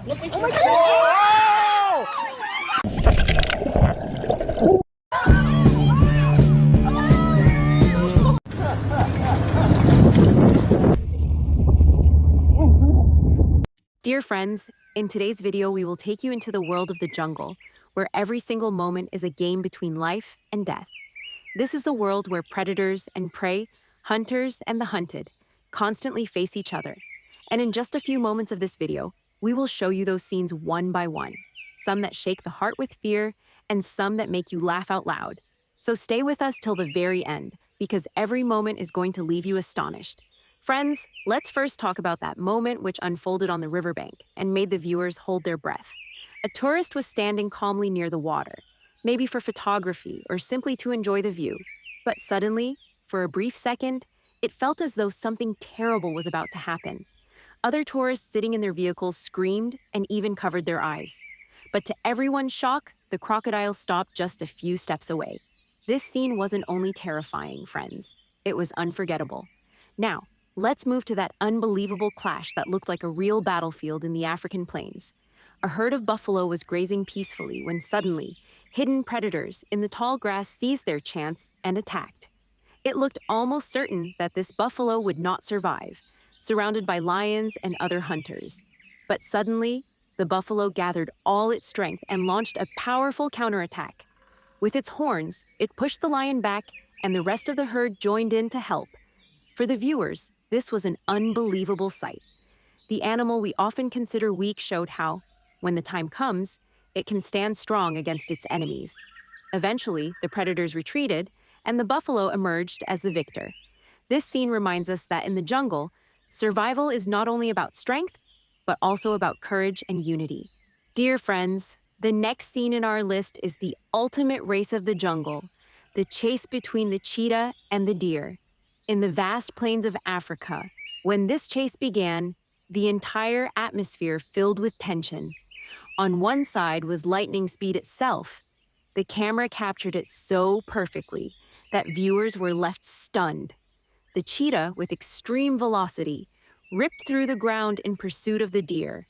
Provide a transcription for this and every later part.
Look what you Dear friends, in today's video we will take you into the world of the jungle, where every single moment is a game between life and death. This is the world where predators and prey, hunters and the hunted, constantly face each other. And in just a few moments of this video, we will show you those scenes one by one, some that shake the heart with fear, and some that make you laugh out loud. So stay with us till the very end, because every moment is going to leave you astonished. Friends, let's first talk about that moment which unfolded on the riverbank and made the viewers hold their breath. A tourist was standing calmly near the water, maybe for photography or simply to enjoy the view. But suddenly, for a brief second, it felt as though something terrible was about to happen. Other tourists sitting in their vehicles screamed and even covered their eyes. But to everyone's shock, the crocodile stopped just a few steps away. This scene wasn't only terrifying, friends. It was unforgettable. Now, let's move to that unbelievable clash that looked like a real battlefield in the African plains. A herd of buffalo was grazing peacefully when suddenly, hidden predators in the tall grass seized their chance and attacked. It looked almost certain that this buffalo would not survive, surrounded by lions and other hunters. But suddenly, the buffalo gathered all its strength and launched a powerful counterattack. With its horns, it pushed the lion back, and the rest of the herd joined in to help. For the viewers, this was an unbelievable sight. The animal we often consider weak showed how, when the time comes, it can stand strong against its enemies. Eventually, the predators retreated, and the buffalo emerged as the victor. This scene reminds us that in the jungle, survival is not only about strength, but also about courage and unity. Dear friends, the next scene in our list is the ultimate race of the jungle, the chase between the cheetah and the deer. In the vast plains of Africa, when this chase began, the entire atmosphere filled with tension. On one side was lightning speed itself. The camera captured it so perfectly that viewers were left stunned. The cheetah, with extreme velocity, ripped through the ground in pursuit of the deer.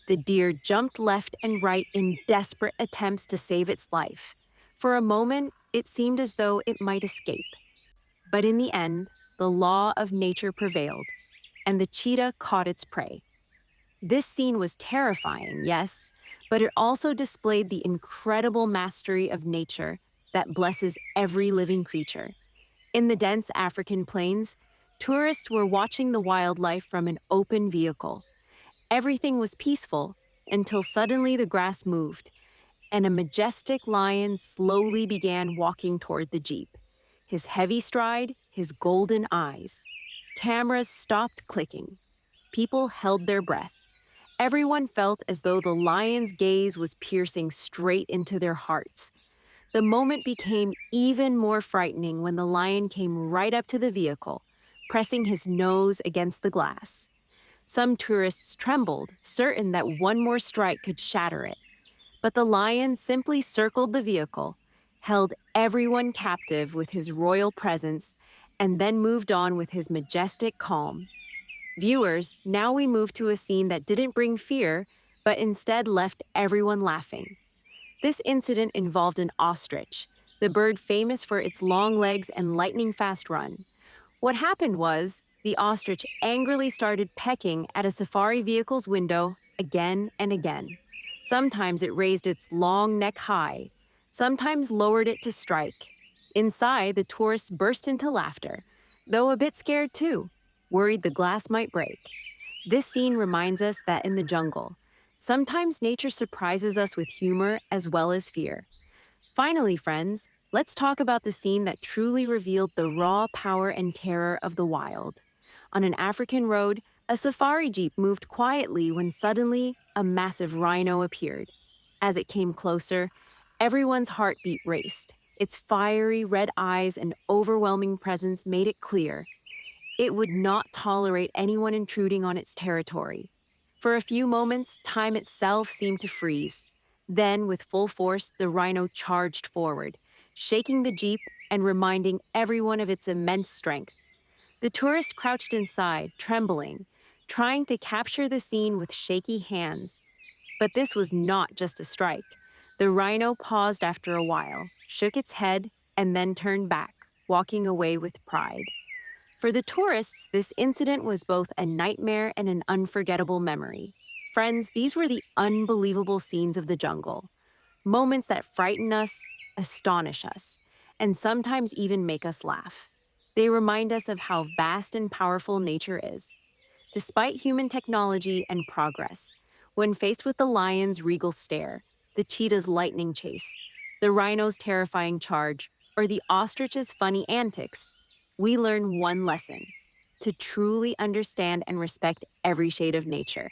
The deer jumped left and right in desperate attempts to save its life. For a moment, it seemed as though it might escape. But in the end, the law of nature prevailed, and the cheetah caught its prey. This scene was terrifying, yes, but it also displayed the incredible mastery of nature that blesses every living creature. In the dense African plains, tourists were watching the wildlife from an open vehicle. Everything was peaceful until suddenly the grass moved, and a majestic lion slowly began walking toward the jeep. His heavy stride, his golden eyes. Cameras stopped clicking. People held their breath. Everyone felt as though the lion's gaze was piercing straight into their hearts. The moment became even more frightening when the lion came right up to the vehicle, pressing his nose against the glass. Some tourists trembled, certain that one more strike could shatter it. But the lion simply circled the vehicle, held everyone captive with his royal presence, and then moved on with his majestic calm. Viewers, now we move to a scene that didn't bring fear, but instead left everyone laughing. This incident involved an ostrich, the bird famous for its long legs and lightning-fast run. What happened was, the ostrich angrily started pecking at a safari vehicle's window again and again. Sometimes it raised its long neck high, sometimes lowered it to strike. Inside, the tourists burst into laughter, though a bit scared too, worried the glass might break. This scene reminds us that in the jungle, sometimes nature surprises us with humor as well as fear. Finally, friends, let's talk about the scene that truly revealed the raw power and terror of the wild. On an African road, a safari jeep moved quietly when suddenly a massive rhino appeared. As it came closer, everyone's heartbeat raced. Its fiery red eyes and overwhelming presence made it clear it would not tolerate anyone intruding on its territory. For a few moments, time itself seemed to freeze. Then, with full force, the rhino charged forward, shaking the jeep and reminding everyone of its immense strength. The tourists crouched inside, trembling, trying to capture the scene with shaky hands. But this was not just a strike. The rhino paused after a while, shook its head, and then turned back, walking away with pride. For the tourists, this incident was both a nightmare and an unforgettable memory. Friends, these were the unbelievable scenes of the jungle. Moments that frighten us, astonish us, and sometimes even make us laugh. They remind us of how vast and powerful nature is. Despite human technology and progress, when faced with the lion's regal stare, the cheetah's lightning chase, the rhino's terrifying charge, or the ostrich's funny antics, we learn one lesson: to truly understand and respect every shade of nature.